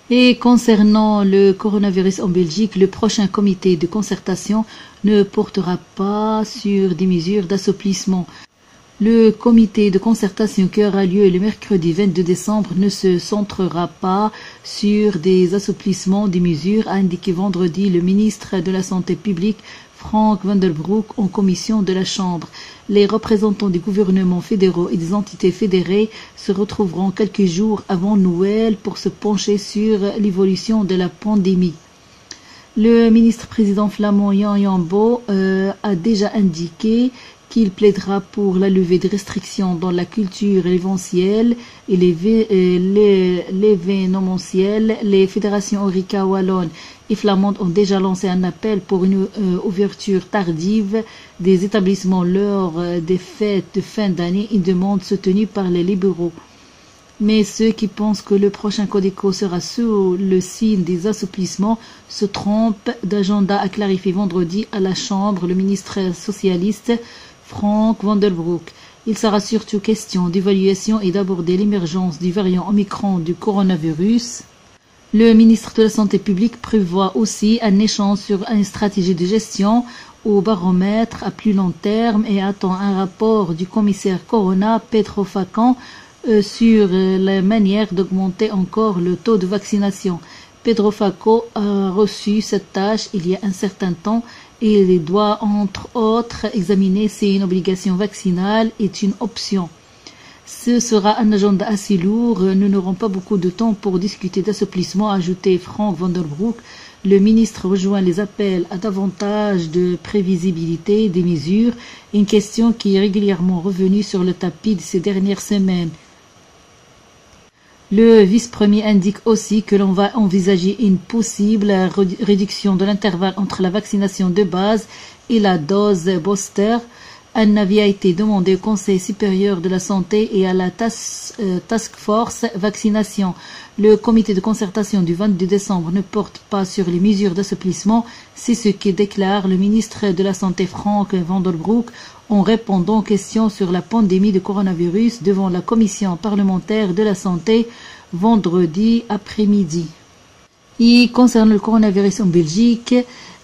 Et concernant le coronavirus en Belgique, le prochain comité de concertation ne portera pas sur des mesures d'assouplissement. Le comité de concertation qui aura lieu le mercredi 22 décembre ne se centrera pas sur des assouplissements des mesures, a indiqué vendredi le ministre de la Santé publique Frank van der Broek en commission de la Chambre. Les représentants des gouvernements fédéraux et des entités fédérées se retrouveront quelques jours avant Noël pour se pencher sur l'évolution de la pandémie. Le ministre-président flamand Jan Jambo a déjà indiqué qu'il plaidera pour la levée des restrictions dans la culture événementielle et l'événementiel. Les fédérations Orica, Wallonne et flamandes ont déjà lancé un appel pour une ouverture tardive des établissements lors des fêtes de fin d'année, une demande soutenue par les libéraux. Mais ceux qui pensent que le prochain Codeco sera sous le signe des assouplissements se trompent d'agenda, a clarifié vendredi à la Chambre le ministre socialiste Frank van der Broek. Il sera surtout question d'évaluation et d'aborder l'émergence du variant Omicron du coronavirus. Le ministre de la Santé publique prévoit aussi un échange sur une stratégie de gestion au baromètre à plus long terme et attend un rapport du commissaire Corona, Pedro Facón, sur la manière d'augmenter encore le taux de vaccination. Pedro Facón a reçu cette tâche il y a un certain temps et il doit entre autres examiner si une obligation vaccinale est une option. Ce sera un agenda assez lourd, nous n'aurons pas beaucoup de temps pour discuter d'assouplissement, a ajouté Frank van der Broek. Le ministre rejoint les appels à davantage de prévisibilité des mesures, une question qui est régulièrement revenue sur le tapis de ces dernières semaines. Le vice-premier indique aussi que l'on va envisager une possible réduction de l'intervalle entre la vaccination de base et la dose booster. Un avis a été demandé au Conseil supérieur de la santé et à la Task Force Vaccination. Le comité de concertation du 22 décembre ne porte pas sur les mesures d'assouplissement, c'est ce que déclare le ministre de la Santé Frank van der Broek en répondant aux questions sur la pandémie de coronavirus devant la commission parlementaire de la santé vendredi après-midi. Et concernant le coronavirus en Belgique,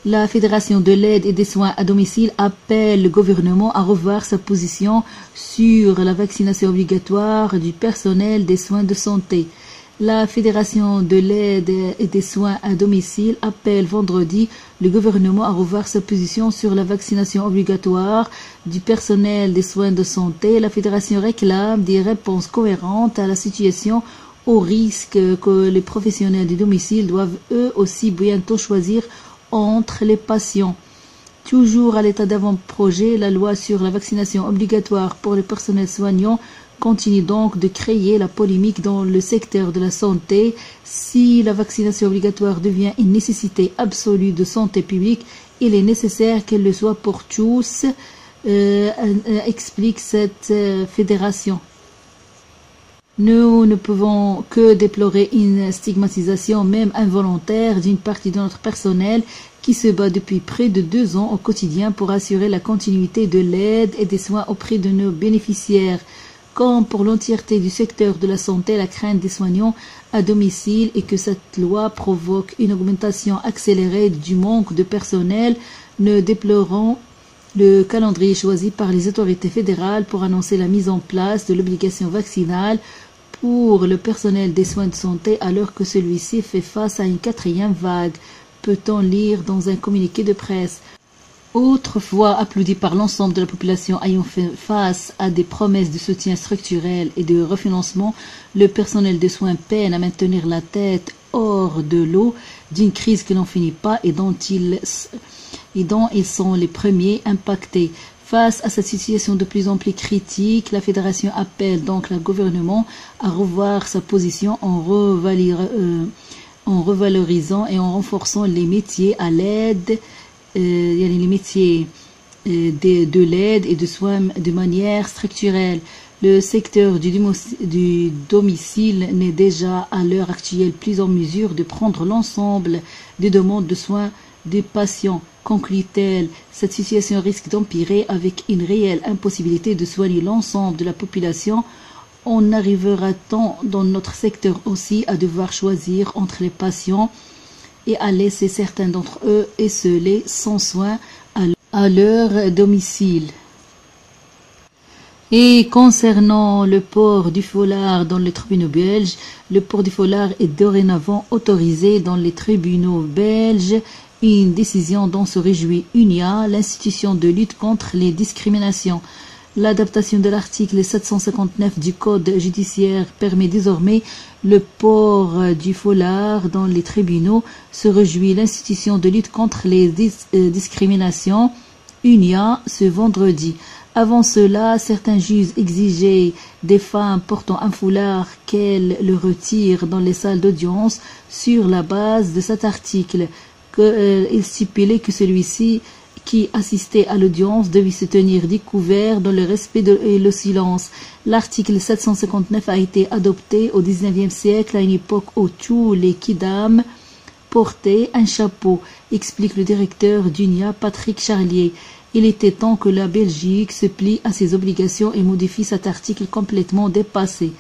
la Fédération de l'aide et des soins à domicile appelle le gouvernement à revoir sa position sur la vaccination obligatoire du personnel des soins de santé. La Fédération de l'aide et des soins à domicile appelle vendredi le gouvernement à revoir sa position sur la vaccination obligatoire du personnel des soins de santé. La Fédération réclame des réponses cohérentes à la situation au risque que les professionnels des domiciles doivent eux aussi bientôt choisir entre les patients. Toujours à l'état d'avant-projet, la loi sur la vaccination obligatoire pour les personnels soignants continue donc de créer la polémique dans le secteur de la santé. Si la vaccination obligatoire devient une nécessité absolue de santé publique, il est nécessaire qu'elle le soit pour tous, explique cette fédération. Nous ne pouvons que déplorer une stigmatisation, même involontaire, d'une partie de notre personnel qui se bat depuis près de 2 ans au quotidien pour assurer la continuité de l'aide et des soins auprès de nos bénéficiaires. Comme pour l'entièreté du secteur de la santé, la crainte des soignants à domicile est que cette loi provoque une augmentation accélérée du manque de personnel. Nous déplorons le calendrier choisi par les autorités fédérales pour annoncer la mise en place de l'obligation vaccinale pour le personnel des soins de santé alors que celui-ci fait face à une 4e vague, peut-on lire dans un communiqué de presse. Autrefois applaudi par l'ensemble de la population ayant fait face à des promesses de soutien structurel et de refinancement, le personnel de soins peine à maintenir la tête hors de l'eau d'une crise qui n'en finit pas et dont ils sont les premiers impactés. Face à cette situation de plus en plus critique, la Fédération appelle donc le gouvernement à revoir sa position en revalorisant et en renforçant les métiers à l'aide, les métiers de l'aide et de soins de manière structurelle. Le secteur du domicile n'est déjà à l'heure actuelle plus en mesure de prendre l'ensemble des demandes de soins des patients, conclut-elle. Cette situation risque d'empirer avec une réelle impossibilité de soigner l'ensemble de la population On arrivera-t-on dans notre secteur aussi à devoir choisir entre les patients et à laisser certains d'entre eux esselés sans soin à leur domicile? Et concernant le port du foulard dans les tribunaux belges, le port du foulard est dorénavant autorisé dans les tribunaux belges, une décision dont se réjouit UNIA, l'institution de lutte contre les discriminations. L'adaptation de l'article 759 du Code judiciaire permet désormais le port du foulard dans les tribunaux, se réjouit l'institution de lutte contre les discriminations, UNIA, ce vendredi. Avant cela, certains juges exigeaient des femmes portant un foulard qu'elles le retirent dans les salles d'audience sur la base de cet article. Il stipulait que celui-ci qui assistait à l'audience devait se tenir découvert dans le respect et le silence. L'article 759 a été adopté au XIXe siècle à une époque où tous les kidam portaient un chapeau, explique le directeur d'UNIA, Patrick Charlier. Il était temps que la Belgique se plie à ses obligations et modifie cet article complètement dépassé.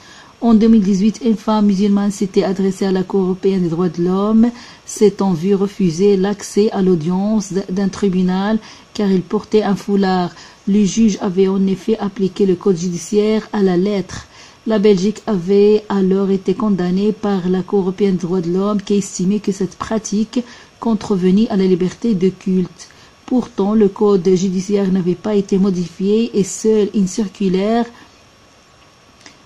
En 2018, une femme musulmane s'était adressée à la Cour européenne des droits de l'homme, s'étant vue refuser l'accès à l'audience d'un tribunal car il portait un foulard. Le juge avait en effet appliqué le code judiciaire à la lettre. La Belgique avait alors été condamnée par la Cour européenne des droits de l'homme qui estimait que cette pratique contrevenait à la liberté de culte. Pourtant, le code judiciaire n'avait pas été modifié et seule une circulaire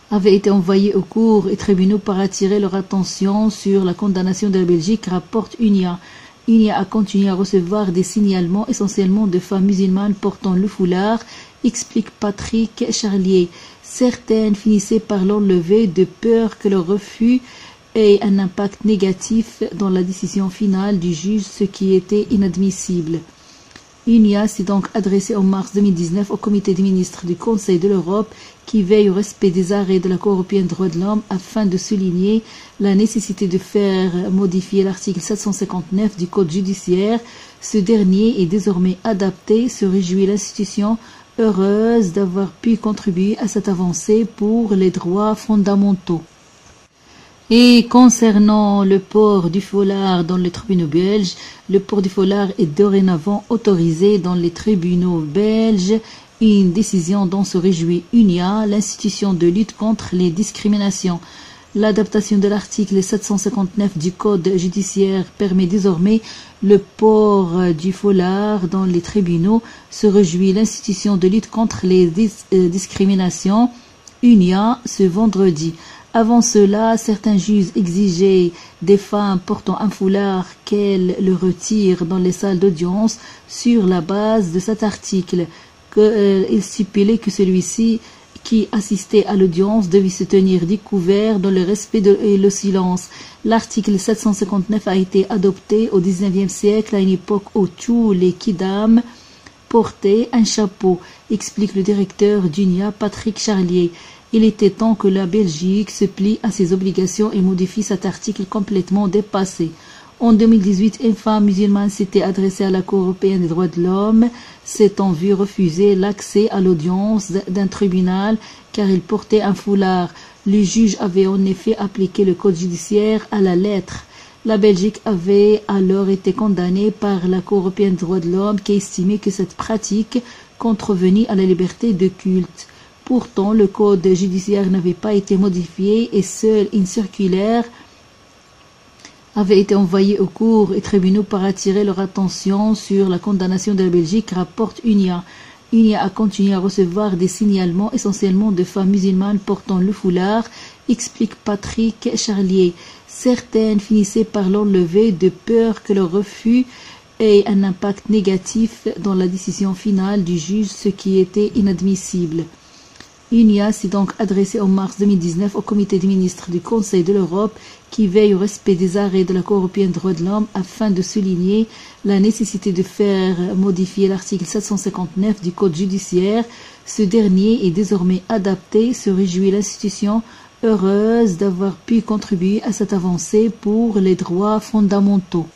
avait été envoyée aux cours et tribunaux pour attirer leur attention sur la condamnation de la Belgique, rapporte UNIA. UNIA a continué à recevoir des signalements essentiellement de femmes musulmanes portant le foulard, explique Patrick Charlier. Certaines finissaient par l'enlever de peur que le refus ait un impact négatif dans la décision finale du juge, ce qui était inadmissible. UNIA s'est donc adressée en mars 2019 au comité des ministres du Conseil de l'Europe qui veille au respect des arrêts de la Cour européenne des droits de l'homme afin de souligner la nécessité de faire modifier l'article 759 du Code judiciaire. Ce dernier est désormais adapté, se réjouit l'institution, heureuse d'avoir pu contribuer à cette avancée pour les droits fondamentaux. Et concernant le port du foulard dans les tribunaux belges, le port du foulard est dorénavant autorisé dans les tribunaux belges, une décision dont se réjouit UNIA, l'institution de lutte contre les discriminations. L'adaptation de l'article 759 du Code judiciaire permet désormais le port du foulard dans les tribunaux, se réjouit l'institution de lutte contre les discriminations, UNIA, ce vendredi. Avant cela, certains juges exigeaient des femmes portant un foulard qu'elles le retirent dans les salles d'audience sur la base de cet article. Il stipulait que celui-ci qui assistait à l'audience devait se tenir découvert dans le respect et le silence. L'article 759 a été adopté au XIXe siècle à une époque où tous les kidam portaient un chapeau, explique le directeur d'UNIA, Patrick Charlier. Il était temps que la Belgique se plie à ses obligations et modifie cet article complètement dépassé. En 2018, une femme musulmane s'était adressée à la Cour européenne des droits de l'homme, s'étant vue refuser l'accès à l'audience d'un tribunal car il portait un foulard. Le juge avait en effet appliqué le code judiciaire à la lettre. La Belgique avait alors été condamnée par la Cour européenne des droits de l'homme qui estimait que cette pratique contrevenait à la liberté de culte. Pourtant, le code judiciaire n'avait pas été modifié et seule une circulaire avait été envoyée aux cours et tribunaux pour attirer leur attention sur la condamnation de la Belgique, rapporte UNIA. UNIA a continué à recevoir des signalements essentiellement de femmes musulmanes portant le foulard, explique Patrick Charlier. Certaines finissaient par l'enlever de peur que le refus ait un impact négatif dans la décision finale du juge, ce qui était inadmissible. UNIA s'est donc adressée en mars 2019 au comité des ministres du Conseil de l'Europe qui veille au respect des arrêts de la Cour européenne des droits de l'homme afin de souligner la nécessité de faire modifier l'article 759 du Code judiciaire. Ce dernier est désormais adapté, se réjouit l'institution, heureuse d'avoir pu contribuer à cette avancée pour les droits fondamentaux.